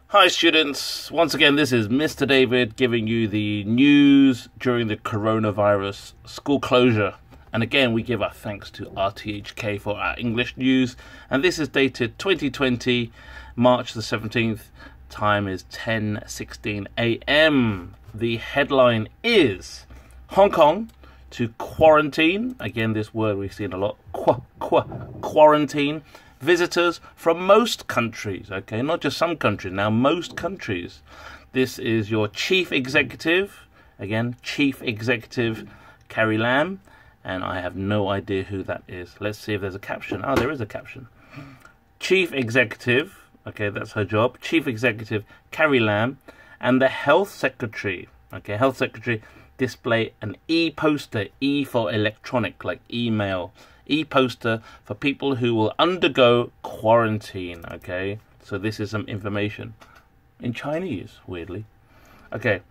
Hi students, once again this is Mr. David giving you the news during the coronavirus school closure. And again we give our thanks to RTHK for our English news, and this is dated 2020 March the 17th. Time is 10:16 a.m. The headline is Hong Kong to quarantine, again this word we've seen a lot, quarantine visitors from most countries, okay, not just some countries, now most countries. This is your chief executive, again, chief executive Carrie Lam, and I have no idea who that is. Let's see if there's a caption. Oh, there is a caption. Chief executive, okay, that's her job, chief executive Carrie Lam, and the health secretary, okay, health secretary display an e-poster, E for electronic, like email, e-poster for people who will undergo quarantine, okay? So this is some information in Chinese, weirdly. Okay,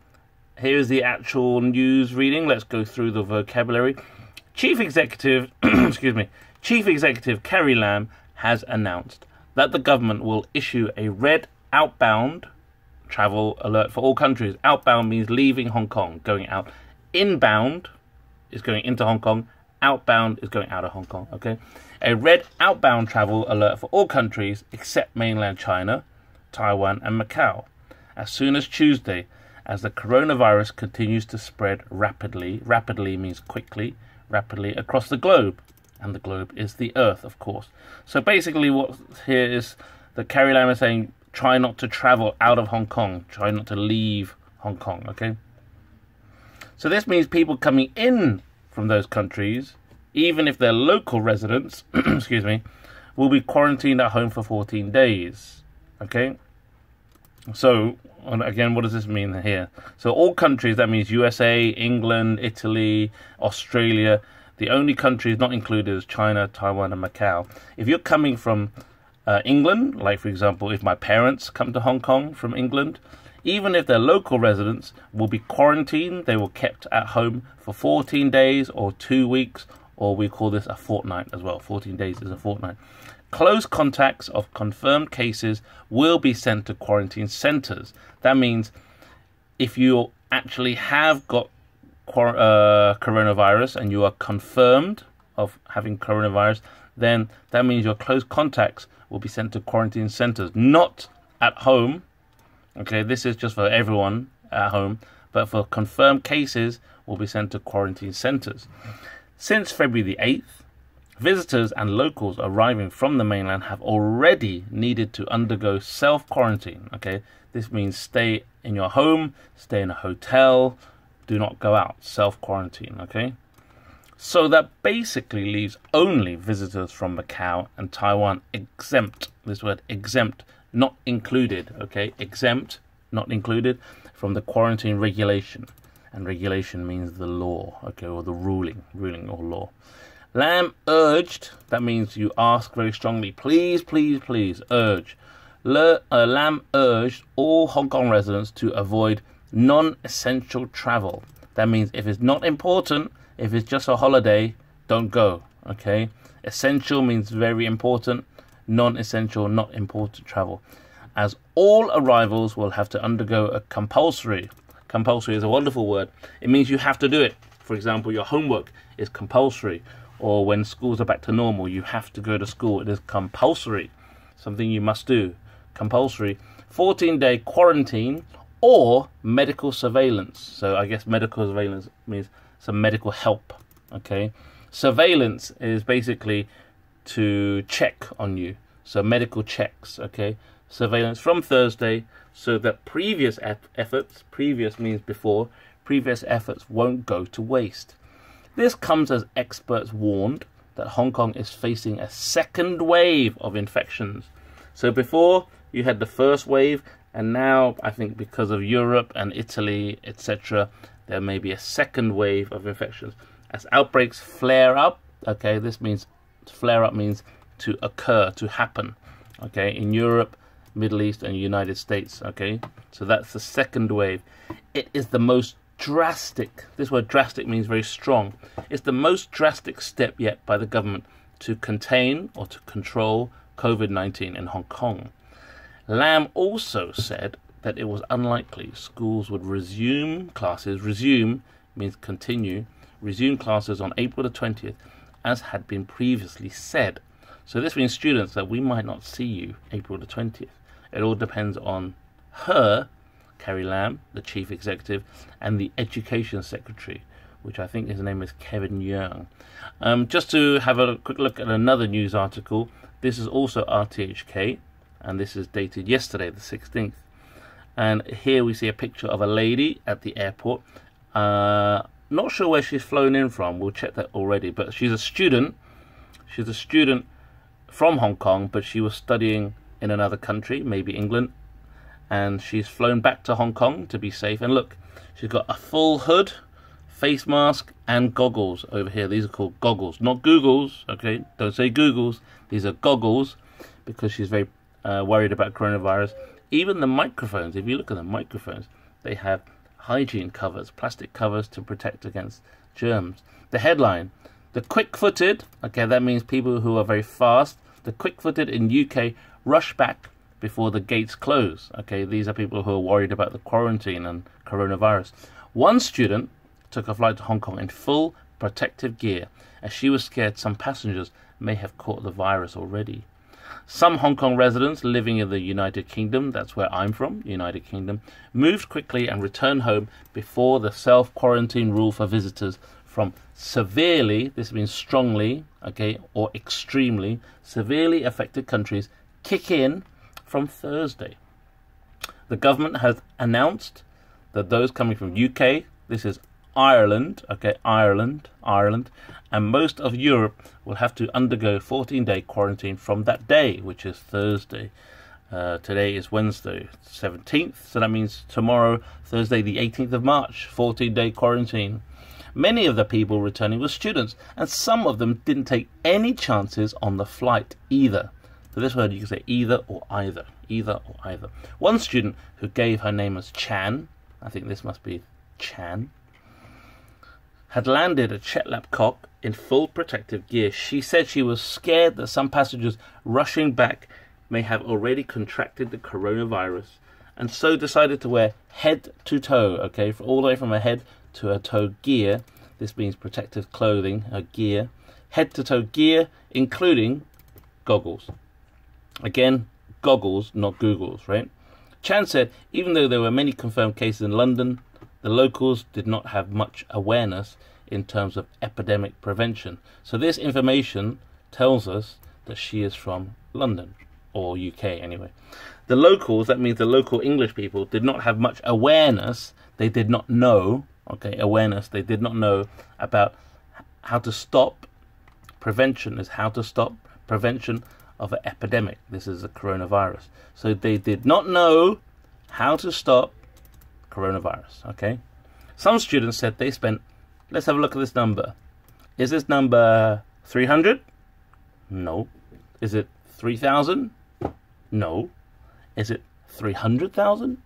here's the actual news reading. Let's go through the vocabulary. Chief Executive, excuse me, Chief Executive Carrie Lam has announced that the government will issue a red outbound travel alert for all countries. Outbound means leaving Hong Kong, going out. Inbound is going into Hong Kong. Outbound is going out of Hong Kong, okay? A red outbound travel alert for all countries except mainland China, Taiwan and Macau as soon as Tuesday, as the coronavirus continues to spread rapidly. Rapidly means quickly, rapidly across the globe. And the globe is the Earth, of course. So basically what here is that Carrie Lam is saying, try not to travel out of Hong Kong. Try not to leave Hong Kong, okay? So this means people coming in from those countries, even if they're local residents, excuse me, will be quarantined at home for 14 days, okay? So, again, what does this mean here? So all countries, that means USA, England, Italy, Australia. The only countries not included is China, Taiwan and Macau. If you're coming from England, like for example, if my parents come to Hong Kong from England, even if their local residents will be quarantined, they will kept at home for 14 days or 2 weeks, or we call this a fortnight as well. 14 days is a fortnight. Close contacts of confirmed cases will be sent to quarantine centres. That means if you actually have got coronavirus and you are confirmed of having coronavirus, then that means your close contacts will be sent to quarantine centres, not at home. Okay, this is just for everyone at home, but for confirmed cases will be sent to quarantine centres. Since February the 8th, visitors and locals arriving from the mainland have already needed to undergo self-quarantine. Okay, this means stay in your home, stay in a hotel, do not go out, self-quarantine, okay? So that basically leaves only visitors from Macau and Taiwan exempt, this word exempt, not included, okay? Exempt, not included from the quarantine regulation. And regulation means the law, okay, or the ruling or law. Lam urged, that means you ask very strongly, please, please, please, urge. Lam urged all Hong Kong residents to avoid non-essential travel. That means if it's not important, if it's just a holiday, don't go, okay? Essential means very important. Non-essential, not important travel, as all arrivals will have to undergo a compulsory is a wonderful word. It means you have to do it. For example, your homework is compulsory, or when schools are back to normal, you have to go to school. It is compulsory, something you must do, compulsory. 14-day quarantine or medical surveillance. So I guess medical surveillance means some medical help, okay? Surveillance is basically to check on you, so medical checks, okay? Surveillance from Thursday, so that previous efforts, previous means before, previous efforts won't go to waste. This comes as experts warned that Hong Kong is facing a second wave of infections. So before you had the first wave, and now I think because of Europe and Italy, etc., there may be a second wave of infections. As outbreaks flare up, okay, this means flare up means to occur, to happen, okay, in Europe, Middle East and United States, okay, so that's the second wave. It is the most drastic, this word drastic means very strong, it's the most drastic step yet by the government to contain or to control COVID-19 in Hong Kong. Lam also said that it was unlikely schools would resume classes. Resume means continue. Resume classes on April the 20th, as had been previously said. So this means, students, that we might not see you April the 20th. It all depends on her, Carrie Lam, the chief executive, and the education secretary, which I think his name is Kevin Young. Just to have a quick look at another news article, this is also RTHK, and this is dated yesterday, the 16th. And here we see a picture of a lady at the airport. Not sure where she's flown in from. We'll check that already. But she's a student. She's a student from Hong Kong, but she was studying in another country, maybe England. And she's flown back to Hong Kong to be safe. And look, she's got a full hood, face mask, and goggles over here. These are called goggles, not Googles. Okay, don't say Googles. These are goggles, because she's very worried about coronavirus. Even the microphones, if you look at the microphones, they have hygiene covers, plastic covers to protect against germs. The headline, the quick-footed, okay, that means people who are very fast. The quick-footed in UK rush back before the gates close. Okay, these are people who are worried about the quarantine and coronavirus. One student took a flight to Hong Kong in full protective gear, as she was scared some passengers may have caught the virus already. Some Hong Kong residents living in the United Kingdom, that's where I'm from, United Kingdom, moved quickly and returned home before the self-quarantine rule for visitors from severely, this means strongly, okay, or extremely, severely affected countries kick in from Thursday. The government has announced that those coming from UK, this is Ireland, okay, Ireland, and most of Europe will have to undergo 14-day quarantine from that day, which is Thursday. Today is Wednesday, 17th, so that means tomorrow, Thursday, the 18th of March, 14-day quarantine. Many of the people returning were students, and some of them didn't take any chances on the flight either. So this word you can say either or either, either or either. One student who gave her name as Chan, I think this must be Chan, had landed at Chetlap Kok in full protective gear. She said she was scared that some passengers rushing back may have already contracted the coronavirus, and so decided to wear head-to-toe, okay, for all the way from her head to her toe gear. This means protective clothing, her gear. Head-to-toe gear, including goggles. Again, goggles, not Googles, right? Chan said even though there were many confirmed cases in London, the locals did not have much awareness in terms of epidemic prevention. So this information tells us that she is from London, or UK anyway. The locals, that means the local English people, did not have much awareness. They did not know, okay, awareness. They did not know about how to stop. Prevention is how to stop prevention of an epidemic. This is a coronavirus. So they did not know how to stop coronavirus, okay? Some students said they spent, let's have a look at this number. Is this number 300? No. Is it 3,000? No. Is it 300,000?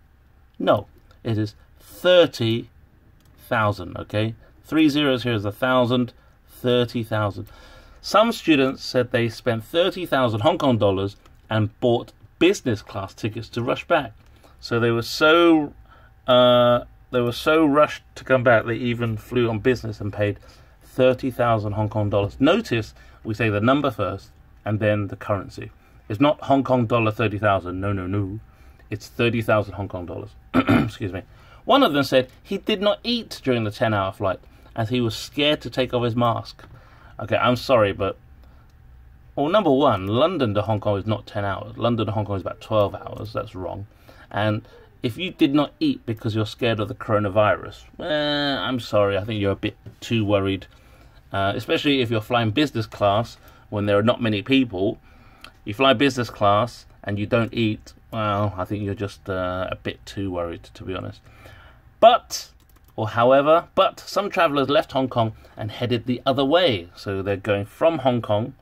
No. It is 30,000, okay? 3 zeros here is 1,000, 30,000. Some students said they spent 30,000 Hong Kong dollars and bought business class tickets to rush back. So they were so rushed to come back, they even flew on business and paid 30,000 Hong Kong dollars. Notice we say the number first and then the currency. It's not Hong Kong dollar 30,000. No, no, no. It's 30,000 Hong Kong dollars. Excuse me. One of them said he did not eat during the 10-hour flight as he was scared to take off his mask. Okay, I'm sorry, but... Well, number one, London to Hong Kong is not 10 hours. London to Hong Kong is about 12 hours. That's wrong. And if you did not eat because you're scared of the coronavirus, I'm sorry, I think you're a bit too worried. Especially if you're flying business class when there are not many people. You fly business class and you don't eat, well, I think you're just a bit too worried, to be honest. But some travellers left Hong Kong and headed the other way. So they're going from Hong Kong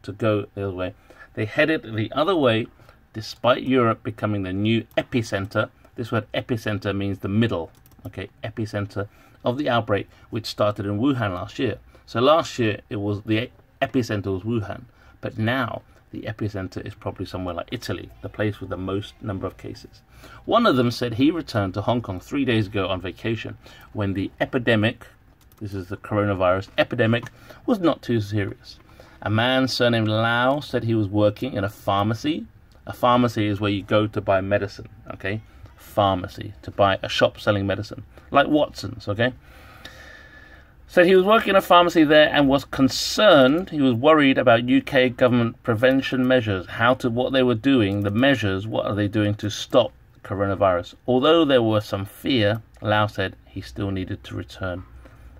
to go the other way. They headed the other way despite Europe becoming the new epicenter. This word epicenter means the middle, okay, epicenter of the outbreak, which started in Wuhan last year. So last year it was the epicenter was Wuhan, but now the epicenter is probably somewhere like Italy, the place with the most number of cases. One of them said he returned to Hong Kong 3 days ago on vacation when the epidemic, this is the coronavirus epidemic, was not too serious. A man surnamed Lau said he was working in a pharmacy. A pharmacy is where you go to buy medicine, okay? Pharmacy, to buy a shop selling medicine, like Watson's, okay? Said he was working in a pharmacy there and was concerned, he was worried about UK government prevention measures, what they were doing, the measures, what are they doing to stop coronavirus. Although there was some fear, Lau said he still needed to return.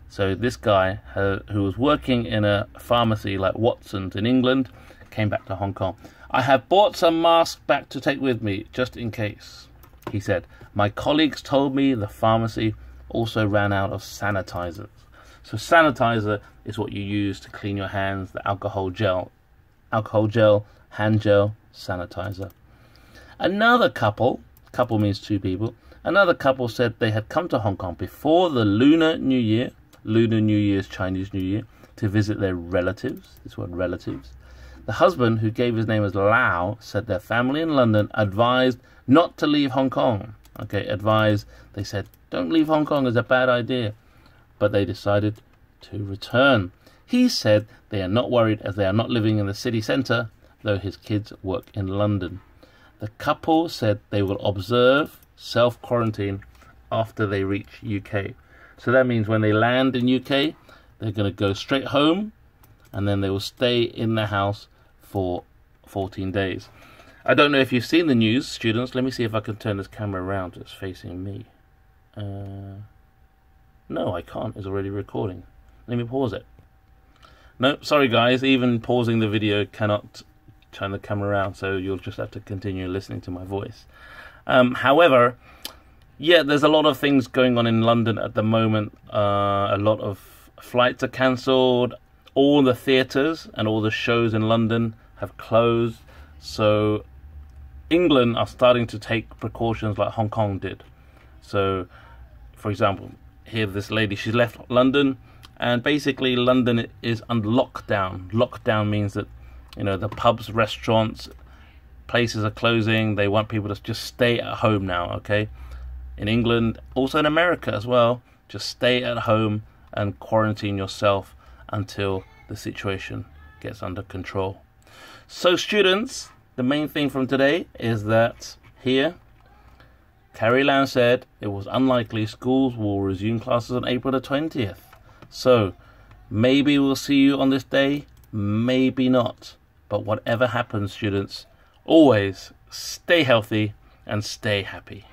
So this guy who was working in a pharmacy like Watson's in England came back to Hong Kong. I have bought some masks back to take with me, just in case, he said. My colleagues told me the pharmacy also ran out of sanitizers. So sanitizer is what you use to clean your hands, the alcohol gel, hand gel, sanitizer. Another couple means two people, another couple said they had come to Hong Kong before the Lunar New Year is Chinese New Year, to visit their relatives, this word relatives. The husband, who gave his name as Lau, said their family in London advised not to leave Hong Kong. Okay, they said, don't leave Hong Kong, it's a bad idea. But they decided to return. He said they are not worried as they are not living in the city centre, though his kids work in London. The couple said they will observe self-quarantine after they reach UK. So that means when they land in UK, they're going to go straight home, and then they will stay in the house for 14 days. I don't know if you've seen the news, students. Let me see if I can turn this camera around so it's facing me. No, I can't. It's already recording. Let me pause it. No, sorry guys. Even pausing the video cannot turn the camera around, so you'll just have to continue listening to my voice. However, yeah, there's a lot of things going on in London at the moment. A lot of flights are cancelled. All the theatres and all the shows in London have closed. So England are starting to take precautions like Hong Kong did. So, for example, here this lady, she's left London, and basically London is under lockdown. Lockdown means that, you know, the pubs, restaurants, places are closing. They want people to just stay at home now, okay? In England, also in America as well, just stay at home and quarantine yourself until the situation gets under control. So students, the main thing from today is that here, Carrie Lam said it was unlikely schools will resume classes on April the 20th. So maybe we'll see you on this day, maybe not. But whatever happens, students, always stay healthy and stay happy.